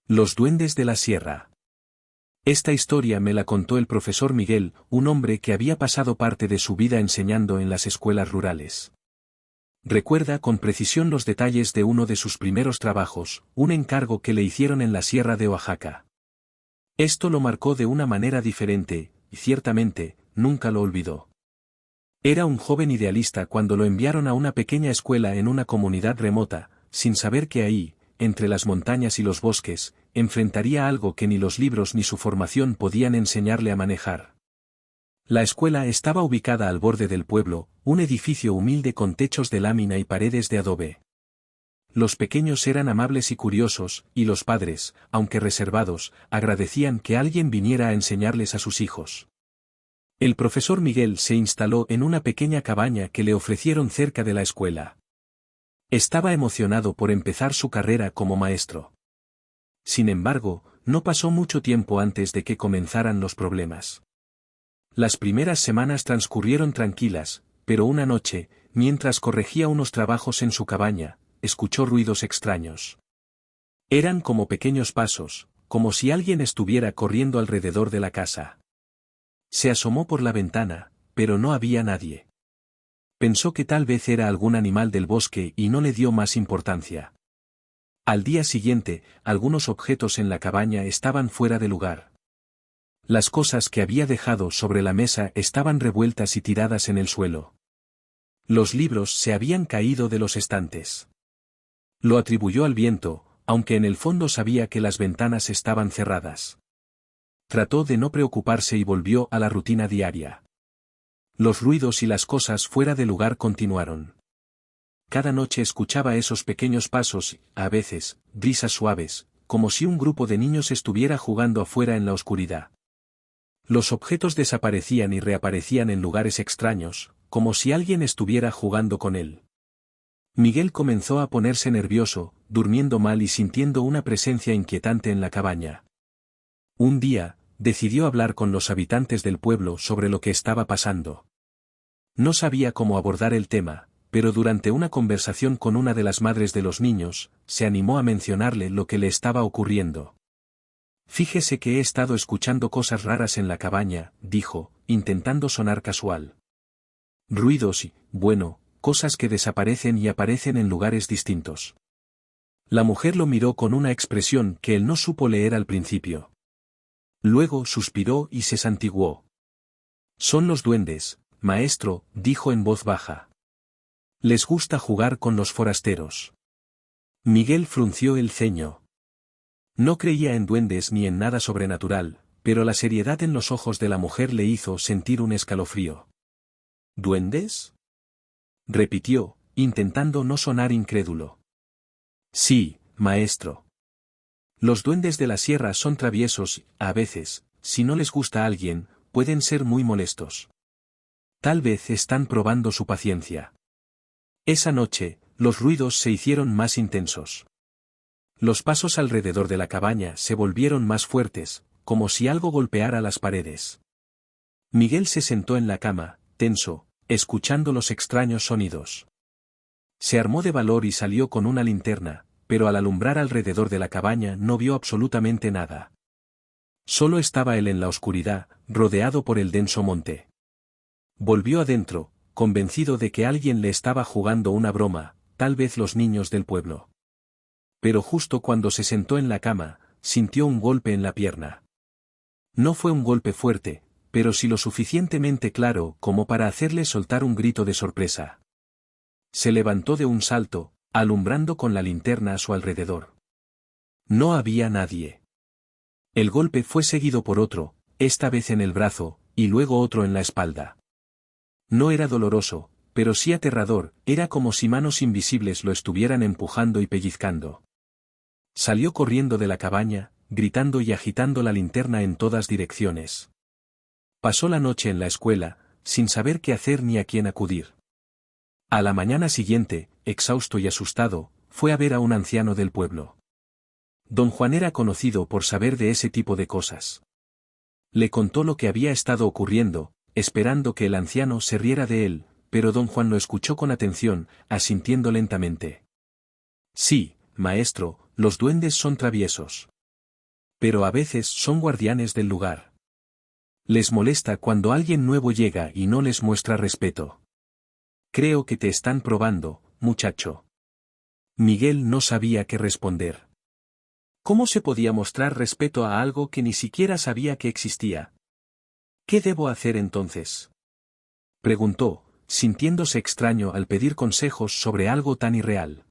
Los duendes de la sierra. Esta historia me la contó el profesor Miguel, un hombre que había pasado parte de su vida enseñando en las escuelas rurales. Recuerda con precisión los detalles de uno de sus primeros trabajos, un encargo que le hicieron en la sierra de Oaxaca. Esto lo marcó de una manera diferente, y ciertamente, nunca lo olvidó. Era un joven idealista cuando lo enviaron a una pequeña escuela en una comunidad remota, sin saber que ahí, entre las montañas y los bosques, enfrentaría algo que ni los libros ni su formación podían enseñarle a manejar. La escuela estaba ubicada al borde del pueblo, un edificio humilde con techos de lámina y paredes de adobe. Los pequeños eran amables y curiosos, y los padres, aunque reservados, agradecían que alguien viniera a enseñarles a sus hijos. El profesor Miguel se instaló en una pequeña cabaña que le ofrecieron cerca de la escuela. Estaba emocionado por empezar su carrera como maestro. Sin embargo, no pasó mucho tiempo antes de que comenzaran los problemas. Las primeras semanas transcurrieron tranquilas, pero una noche, mientras corregía unos trabajos en su cabaña, escuchó ruidos extraños. Eran como pequeños pasos, como si alguien estuviera corriendo alrededor de la casa. Se asomó por la ventana, pero no había nadie. Pensó que tal vez era algún animal del bosque y no le dio más importancia. Al día siguiente, algunos objetos en la cabaña estaban fuera de lugar. Las cosas que había dejado sobre la mesa estaban revueltas y tiradas en el suelo. Los libros se habían caído de los estantes. Lo atribuyó al viento, aunque en el fondo sabía que las ventanas estaban cerradas. Trató de no preocuparse y volvió a la rutina diaria. Los ruidos y las cosas fuera de lugar continuaron. Cada noche escuchaba esos pequeños pasos, a veces, brisas suaves, como si un grupo de niños estuviera jugando afuera en la oscuridad. Los objetos desaparecían y reaparecían en lugares extraños, como si alguien estuviera jugando con él. Miguel comenzó a ponerse nervioso, durmiendo mal y sintiendo una presencia inquietante en la cabaña. Un día, decidió hablar con los habitantes del pueblo sobre lo que estaba pasando. No sabía cómo abordar el tema, pero durante una conversación con una de las madres de los niños, se animó a mencionarle lo que le estaba ocurriendo. Fíjese que he estado escuchando cosas raras en la cabaña, dijo, intentando sonar casual. Ruidos y, bueno, cosas que desaparecen y aparecen en lugares distintos. La mujer lo miró con una expresión que él no supo leer al principio. Luego suspiró y se santiguó. Son los duendes, maestro, dijo en voz baja. Les gusta jugar con los forasteros. Miguel frunció el ceño. No creía en duendes ni en nada sobrenatural, pero la seriedad en los ojos de la mujer le hizo sentir un escalofrío. ¿Duendes?, repitió, intentando no sonar incrédulo. Sí, maestro. Los duendes de la sierra son traviesos y, a veces, si no les gusta a alguien, pueden ser muy molestos. Tal vez están probando su paciencia. Esa noche, los ruidos se hicieron más intensos. Los pasos alrededor de la cabaña se volvieron más fuertes, como si algo golpeara las paredes. Miguel se sentó en la cama, tenso, escuchando los extraños sonidos. Se armó de valor y salió con una linterna, pero al alumbrar alrededor de la cabaña no vio absolutamente nada. Solo estaba él en la oscuridad, rodeado por el denso monte. Volvió adentro, convencido de que alguien le estaba jugando una broma, tal vez los niños del pueblo. Pero justo cuando se sentó en la cama, sintió un golpe en la pierna. No fue un golpe fuerte, pero sí lo suficientemente claro como para hacerle soltar un grito de sorpresa. Se levantó de un salto, alumbrando con la linterna a su alrededor. No había nadie. El golpe fue seguido por otro, esta vez en el brazo, y luego otro en la espalda. No era doloroso, pero sí aterrador, era como si manos invisibles lo estuvieran empujando y pellizcando. Salió corriendo de la cabaña, gritando y agitando la linterna en todas direcciones. Pasó la noche en la escuela, sin saber qué hacer ni a quién acudir. A la mañana siguiente, exhausto y asustado, fue a ver a un anciano del pueblo. Don Juan era conocido por saber de ese tipo de cosas. Le contó lo que había estado ocurriendo, esperando que el anciano se riera de él, pero don Juan lo escuchó con atención, asintiendo lentamente. Sí, maestro, los duendes son traviesos. Pero a veces son guardianes del lugar. Les molesta cuando alguien nuevo llega y no les muestra respeto. Creo que te están probando, muchacho. Miguel no sabía qué responder. ¿Cómo se podía mostrar respeto a algo que ni siquiera sabía que existía? ¿Qué debo hacer entonces? Preguntó, sintiéndose extraño al pedir consejos sobre algo tan irreal.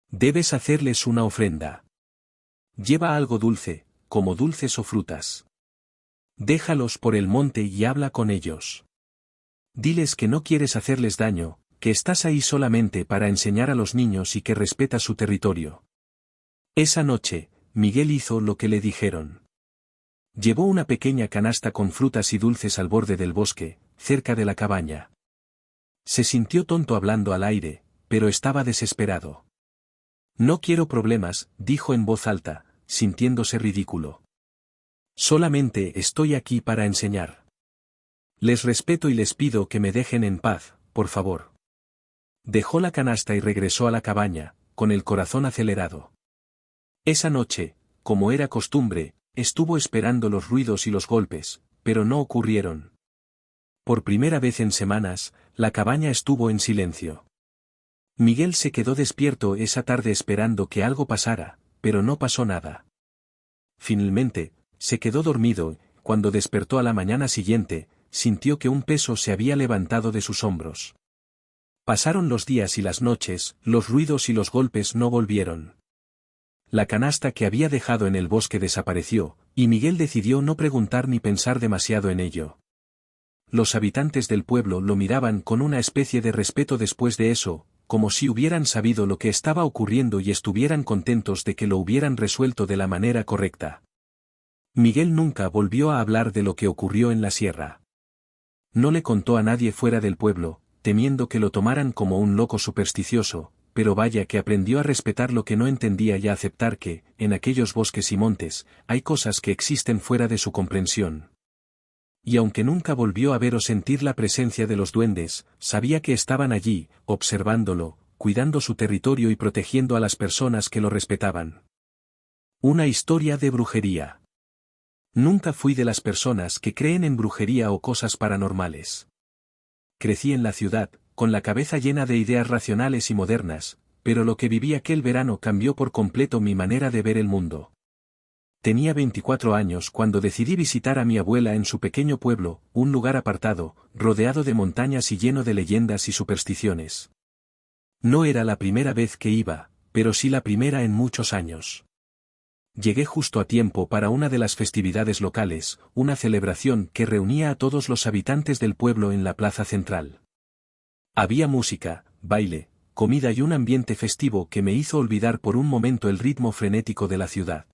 Debes hacerles una ofrenda. Lleva algo dulce, como dulces o frutas. Déjalos por el monte y habla con ellos. Diles que no quieres hacerles daño, que estás ahí solamente para enseñar a los niños y que respetas su territorio. Esa noche, Miguel hizo lo que le dijeron. Llevó una pequeña canasta con frutas y dulces al borde del bosque, cerca de la cabaña. Se sintió tonto hablando al aire, pero estaba desesperado. No quiero problemas, dijo en voz alta, sintiéndose ridículo. Solamente estoy aquí para enseñar. Les respeto y les pido que me dejen en paz, por favor. Dejó la canasta y regresó a la cabaña, con el corazón acelerado. Esa noche, como era costumbre, estuvo esperando los ruidos y los golpes, pero no ocurrieron. Por primera vez en semanas, la cabaña estuvo en silencio. Miguel se quedó despierto esa tarde esperando que algo pasara, pero no pasó nada. Finalmente, se quedó dormido, cuando despertó a la mañana siguiente, sintió que un peso se había levantado de sus hombros. Pasaron los días y las noches, los ruidos y los golpes no volvieron. La canasta que había dejado en el bosque desapareció, y Miguel decidió no preguntar ni pensar demasiado en ello. Los habitantes del pueblo lo miraban con una especie de respeto después de eso, como si hubieran sabido lo que estaba ocurriendo y estuvieran contentos de que lo hubieran resuelto de la manera correcta. Miguel nunca volvió a hablar de lo que ocurrió en la sierra. No le contó a nadie fuera del pueblo, temiendo que lo tomaran como un loco supersticioso, pero vaya que aprendió a respetar lo que no entendía y a aceptar que, en aquellos bosques y montes, hay cosas que existen fuera de su comprensión. Y aunque nunca volvió a ver o sentir la presencia de los duendes, sabía que estaban allí, observándolo, cuidando su territorio y protegiendo a las personas que lo respetaban. Una historia de brujería. Nunca fui de las personas que creen en brujería o cosas paranormales. Crecí en la ciudad, con la cabeza llena de ideas racionales y modernas, pero lo que viví aquel verano cambió por completo mi manera de ver el mundo. Tenía 24 años cuando decidí visitar a mi abuela en su pequeño pueblo, un lugar apartado, rodeado de montañas y lleno de leyendas y supersticiones. No era la primera vez que iba, pero sí la primera en muchos años. Llegué justo a tiempo para una de las festividades locales, una celebración que reunía a todos los habitantes del pueblo en la plaza central. Había música, baile, comida y un ambiente festivo que me hizo olvidar por un momento el ritmo frenético de la ciudad.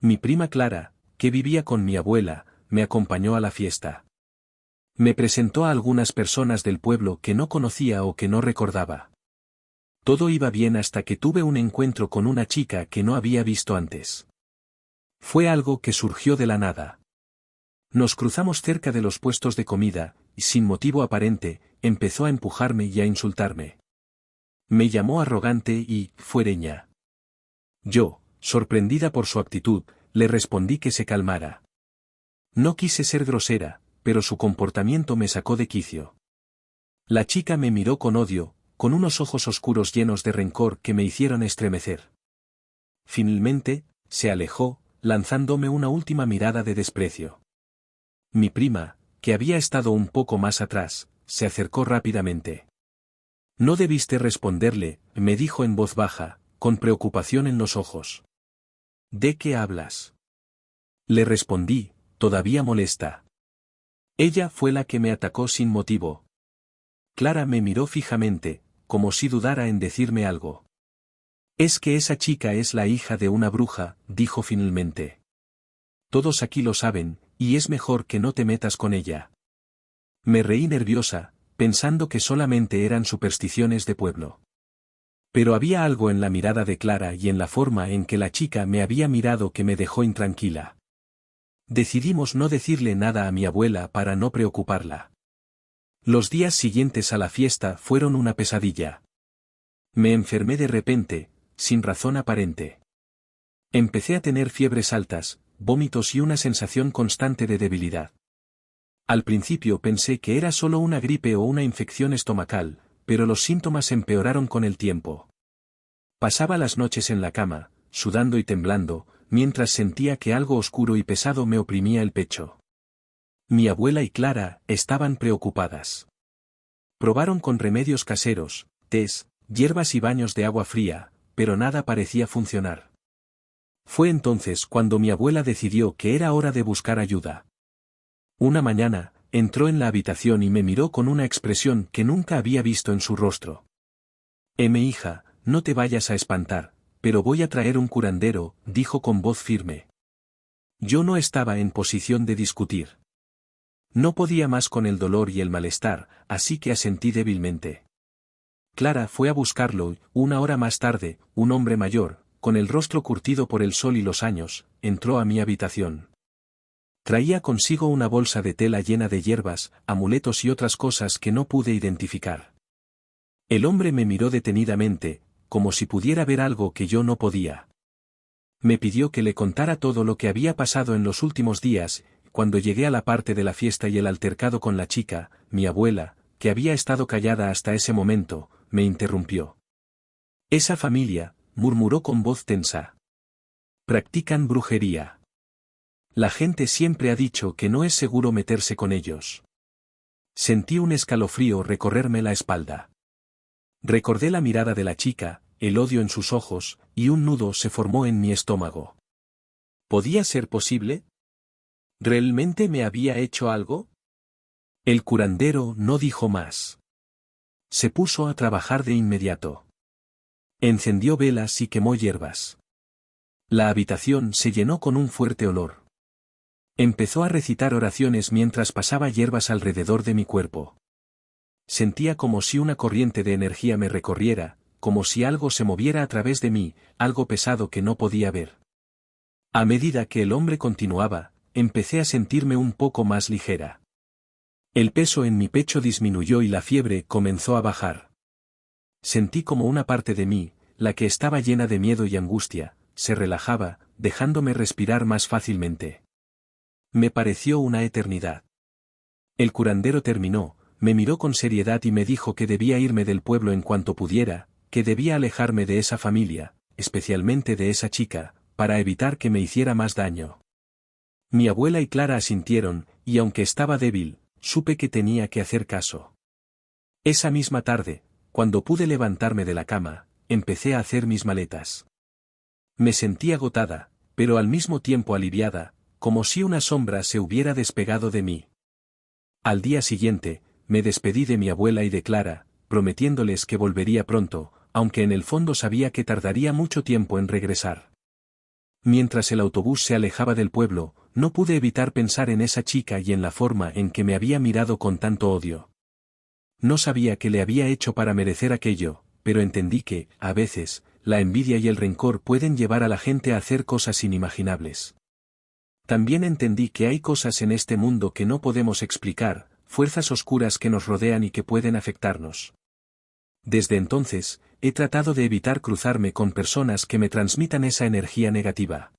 Mi prima Clara, que vivía con mi abuela, me acompañó a la fiesta. Me presentó a algunas personas del pueblo que no conocía o que no recordaba. Todo iba bien hasta que tuve un encuentro con una chica que no había visto antes. Fue algo que surgió de la nada. Nos cruzamos cerca de los puestos de comida, y sin motivo aparente, empezó a empujarme y a insultarme. Me llamó arrogante y fuereña. Yo, sorprendida por su actitud, le respondí que se calmara. No quise ser grosera, pero su comportamiento me sacó de quicio. La chica me miró con odio, con unos ojos oscuros llenos de rencor que me hicieron estremecer. Finalmente, se alejó, lanzándome una última mirada de desprecio. Mi prima, que había estado un poco más atrás, se acercó rápidamente. No debiste responderle, me dijo en voz baja, con preocupación en los ojos. ¿De qué hablas? Le respondí, todavía molesta. Ella fue la que me atacó sin motivo. Clara me miró fijamente, como si dudara en decirme algo. Es que esa chica es la hija de una bruja, dijo finalmente. Todos aquí lo saben, y es mejor que no te metas con ella. Me reí nerviosa, pensando que solamente eran supersticiones de pueblo. Pero había algo en la mirada de Clara y en la forma en que la chica me había mirado que me dejó intranquila. Decidimos no decirle nada a mi abuela para no preocuparla. Los días siguientes a la fiesta fueron una pesadilla. Me enfermé de repente, sin razón aparente. Empecé a tener fiebres altas, vómitos y una sensación constante de debilidad. Al principio pensé que era solo una gripe o una infección estomacal, pero los síntomas empeoraron con el tiempo. Pasaba las noches en la cama, sudando y temblando, mientras sentía que algo oscuro y pesado me oprimía el pecho. Mi abuela y Clara estaban preocupadas. Probaron con remedios caseros, tés, hierbas y baños de agua fría, pero nada parecía funcionar. Fue entonces cuando mi abuela decidió que era hora de buscar ayuda. Una mañana, entró en la habitación y me miró con una expresión que nunca había visto en su rostro. Mi hija, no te vayas a espantar, pero voy a traer un curandero, dijo con voz firme. Yo no estaba en posición de discutir. No podía más con el dolor y el malestar, así que asentí débilmente. Clara fue a buscarlo y, una hora más tarde, un hombre mayor, con el rostro curtido por el sol y los años, entró a mi habitación. Traía consigo una bolsa de tela llena de hierbas, amuletos y otras cosas que no pude identificar. El hombre me miró detenidamente, como si pudiera ver algo que yo no podía. Me pidió que le contara todo lo que había pasado en los últimos días. Cuando llegué a la parte de la fiesta y el altercado con la chica, mi abuela, que había estado callada hasta ese momento, me interrumpió. Esa familia, murmuró con voz tensa. Practican brujería. La gente siempre ha dicho que no es seguro meterse con ellos. Sentí un escalofrío recorrerme la espalda. Recordé la mirada de la chica, el odio en sus ojos, y un nudo se formó en mi estómago. ¿Podía ser posible? ¿Realmente me había hecho algo? El curandero no dijo más. Se puso a trabajar de inmediato. Encendió velas y quemó hierbas. La habitación se llenó con un fuerte olor. Empezó a recitar oraciones mientras pasaba hierbas alrededor de mi cuerpo. Sentía como si una corriente de energía me recorriera, como si algo se moviera a través de mí, algo pesado que no podía ver. A medida que el hombre continuaba, empecé a sentirme un poco más ligera. El peso en mi pecho disminuyó y la fiebre comenzó a bajar. Sentí como una parte de mí, la que estaba llena de miedo y angustia, se relajaba, dejándome respirar más fácilmente. Me pareció una eternidad. El curandero terminó, me miró con seriedad y me dijo que debía irme del pueblo en cuanto pudiera, que debía alejarme de esa familia, especialmente de esa chica, para evitar que me hiciera más daño. Mi abuela y Clara asintieron, y aunque estaba débil, supe que tenía que hacer caso. Esa misma tarde, cuando pude levantarme de la cama, empecé a hacer mis maletas. Me sentí agotada, pero al mismo tiempo aliviada, como si una sombra se hubiera despegado de mí. Al día siguiente, me despedí de mi abuela y de Clara, prometiéndoles que volvería pronto, aunque en el fondo sabía que tardaría mucho tiempo en regresar. Mientras el autobús se alejaba del pueblo, no pude evitar pensar en esa chica y en la forma en que me había mirado con tanto odio. No sabía qué le había hecho para merecer aquello, pero entendí que, a veces, la envidia y el rencor pueden llevar a la gente a hacer cosas inimaginables. También entendí que hay cosas en este mundo que no podemos explicar, fuerzas oscuras que nos rodean y que pueden afectarnos. Desde entonces, he tratado de evitar cruzarme con personas que me transmitan esa energía negativa.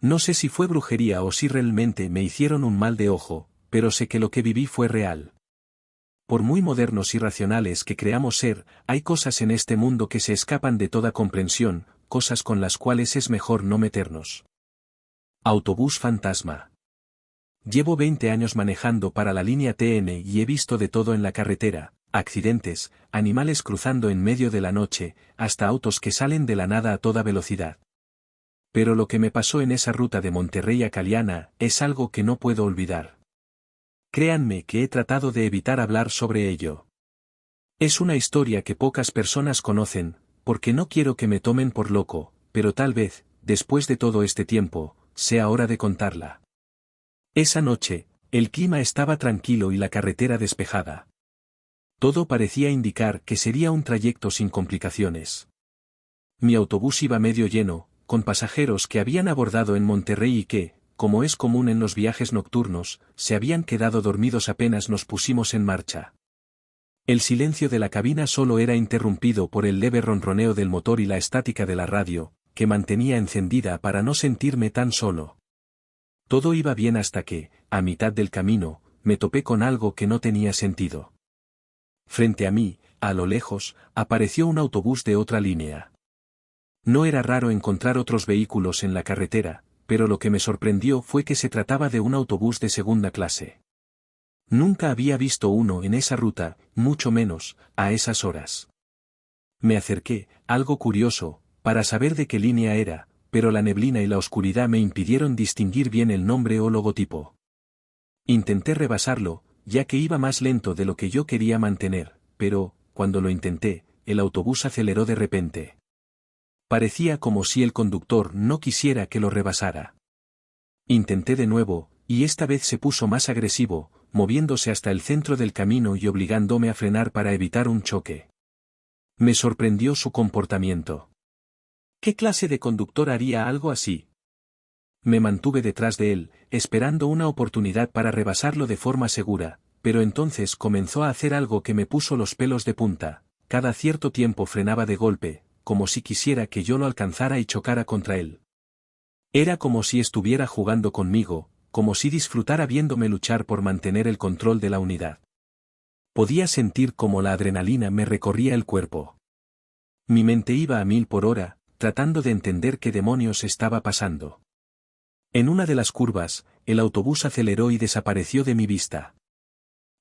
No sé si fue brujería o si realmente me hicieron un mal de ojo, pero sé que lo que viví fue real. Por muy modernos y racionales que creamos ser, hay cosas en este mundo que se escapan de toda comprensión, cosas con las cuales es mejor no meternos. Autobús fantasma. Llevo 20 años manejando para la línea TN y he visto de todo en la carretera, accidentes, animales cruzando en medio de la noche, hasta autos que salen de la nada a toda velocidad. Pero lo que me pasó en esa ruta de Monterrey a Caliana es algo que no puedo olvidar. Créanme que he tratado de evitar hablar sobre ello. Es una historia que pocas personas conocen, porque no quiero que me tomen por loco, pero tal vez, después de todo este tiempo, sea hora de contarla. Esa noche, el clima estaba tranquilo y la carretera despejada. Todo parecía indicar que sería un trayecto sin complicaciones. Mi autobús iba medio lleno, con pasajeros que habían abordado en Monterrey y que, como es común en los viajes nocturnos, se habían quedado dormidos apenas nos pusimos en marcha. El silencio de la cabina solo era interrumpido por el leve ronroneo del motor y la estática de la radio, que mantenía encendida para no sentirme tan solo. Todo iba bien hasta que, a mitad del camino, me topé con algo que no tenía sentido. Frente a mí, a lo lejos, apareció un autobús de otra línea. No era raro encontrar otros vehículos en la carretera, pero lo que me sorprendió fue que se trataba de un autobús de segunda clase. Nunca había visto uno en esa ruta, mucho menos, a esas horas. Me acerqué, algo curioso, para saber de qué línea era, pero la neblina y la oscuridad me impidieron distinguir bien el nombre o logotipo. Intenté rebasarlo, ya que iba más lento de lo que yo quería mantener, pero, cuando lo intenté, el autobús aceleró de repente. Parecía como si el conductor no quisiera que lo rebasara. Intenté de nuevo, y esta vez se puso más agresivo, moviéndose hasta el centro del camino y obligándome a frenar para evitar un choque. Me sorprendió su comportamiento. ¿Qué clase de conductor haría algo así? Me mantuve detrás de él, esperando una oportunidad para rebasarlo de forma segura, pero entonces comenzó a hacer algo que me puso los pelos de punta. Cada cierto tiempo frenaba de golpe, como si quisiera que yo lo alcanzara y chocara contra él. Era como si estuviera jugando conmigo, como si disfrutara viéndome luchar por mantener el control de la unidad. Podía sentir cómo la adrenalina me recorría el cuerpo. Mi mente iba a 1000 por hora, tratando de entender qué demonios estaba pasando. En una de las curvas, el autobús aceleró y desapareció de mi vista.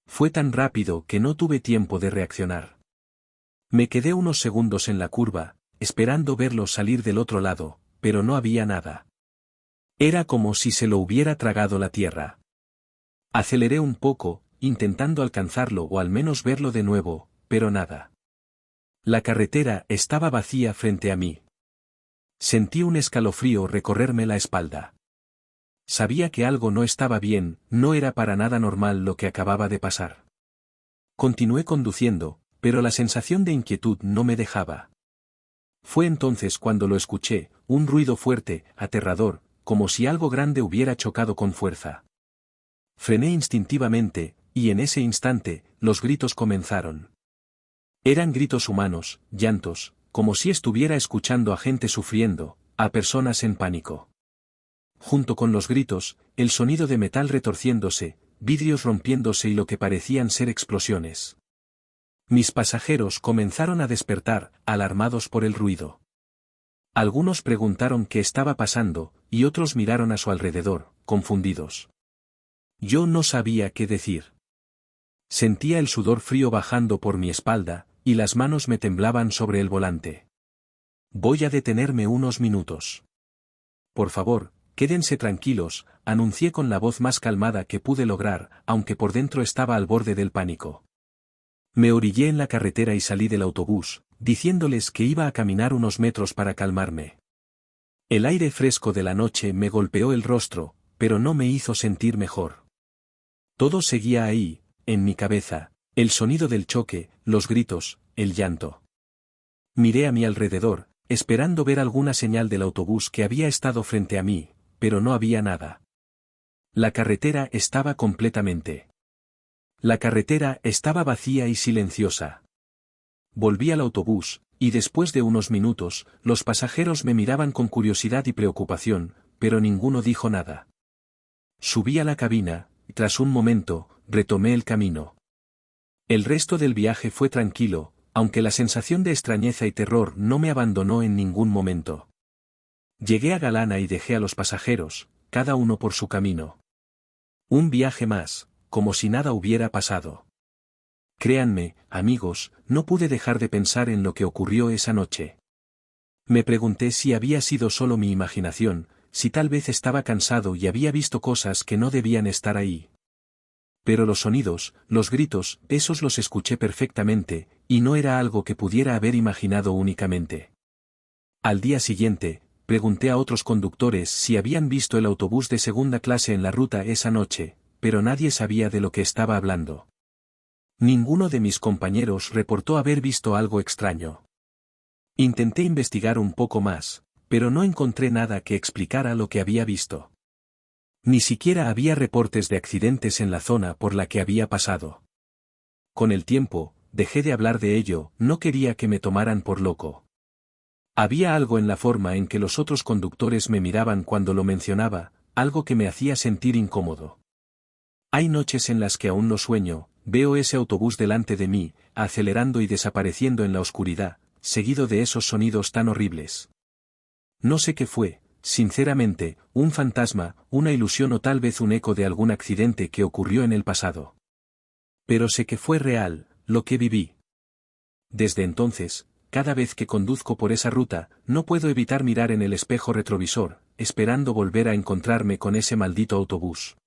Fue tan rápido que no tuve tiempo de reaccionar. Me quedé unos segundos en la curva, esperando verlo salir del otro lado, pero no había nada. Era como si se lo hubiera tragado la tierra. Aceleré un poco, intentando alcanzarlo o al menos verlo de nuevo, pero nada. La carretera estaba vacía frente a mí. Sentí un escalofrío recorrerme la espalda. Sabía que algo no estaba bien, no era para nada normal lo que acababa de pasar. Continué conduciendo, pero la sensación de inquietud no me dejaba. Fue entonces cuando lo escuché, un ruido fuerte, aterrador, como si algo grande hubiera chocado con fuerza. Frené instintivamente, y en ese instante, los gritos comenzaron. Eran gritos humanos, llantos, como si estuviera escuchando a gente sufriendo, a personas en pánico. Junto con los gritos, el sonido de metal retorciéndose, vidrios rompiéndose y lo que parecían ser explosiones. Mis pasajeros comenzaron a despertar, alarmados por el ruido. Algunos preguntaron qué estaba pasando, y otros miraron a su alrededor, confundidos. Yo no sabía qué decir. Sentía el sudor frío bajando por mi espalda, y las manos me temblaban sobre el volante. Voy a detenerme unos minutos. Por favor, quédense tranquilos, anuncié con la voz más calmada que pude lograr, aunque por dentro estaba al borde del pánico. Me orillé en la carretera y salí del autobús, diciéndoles que iba a caminar unos metros para calmarme. El aire fresco de la noche me golpeó el rostro, pero no me hizo sentir mejor. Todo seguía ahí, en mi cabeza, el sonido del choque, los gritos, el llanto. Miré a mi alrededor, esperando ver alguna señal del autobús que había estado frente a mí, pero no había nada. La carretera estaba completamente. La carretera estaba vacía y silenciosa. Volví al autobús, y después de unos minutos, los pasajeros me miraban con curiosidad y preocupación, pero ninguno dijo nada. Subí a la cabina, y tras un momento, retomé el camino. El resto del viaje fue tranquilo, aunque la sensación de extrañeza y terror no me abandonó en ningún momento. Llegué a Galana y dejé a los pasajeros, cada uno por su camino. Un viaje más, como si nada hubiera pasado. Créanme, amigos, no pude dejar de pensar en lo que ocurrió esa noche. Me pregunté si había sido solo mi imaginación, si tal vez estaba cansado y había visto cosas que no debían estar ahí. Pero los sonidos, los gritos, esos los escuché perfectamente, y no era algo que pudiera haber imaginado únicamente. Al día siguiente, pregunté a otros conductores si habían visto el autobús de segunda clase en la ruta esa noche, pero nadie sabía de lo que estaba hablando. Ninguno de mis compañeros reportó haber visto algo extraño. Intenté investigar un poco más, pero no encontré nada que explicara lo que había visto. Ni siquiera había reportes de accidentes en la zona por la que había pasado. Con el tiempo, dejé de hablar de ello, no quería que me tomaran por loco. Había algo en la forma en que los otros conductores me miraban cuando lo mencionaba, algo que me hacía sentir incómodo. Hay noches en las que aún no sueño, veo ese autobús delante de mí, acelerando y desapareciendo en la oscuridad, seguido de esos sonidos tan horribles. No sé qué fue, sinceramente, un fantasma, una ilusión o tal vez un eco de algún accidente que ocurrió en el pasado. Pero sé que fue real, lo que viví. Desde entonces, cada vez que conduzco por esa ruta, no puedo evitar mirar en el espejo retrovisor, esperando volver a encontrarme con ese maldito autobús.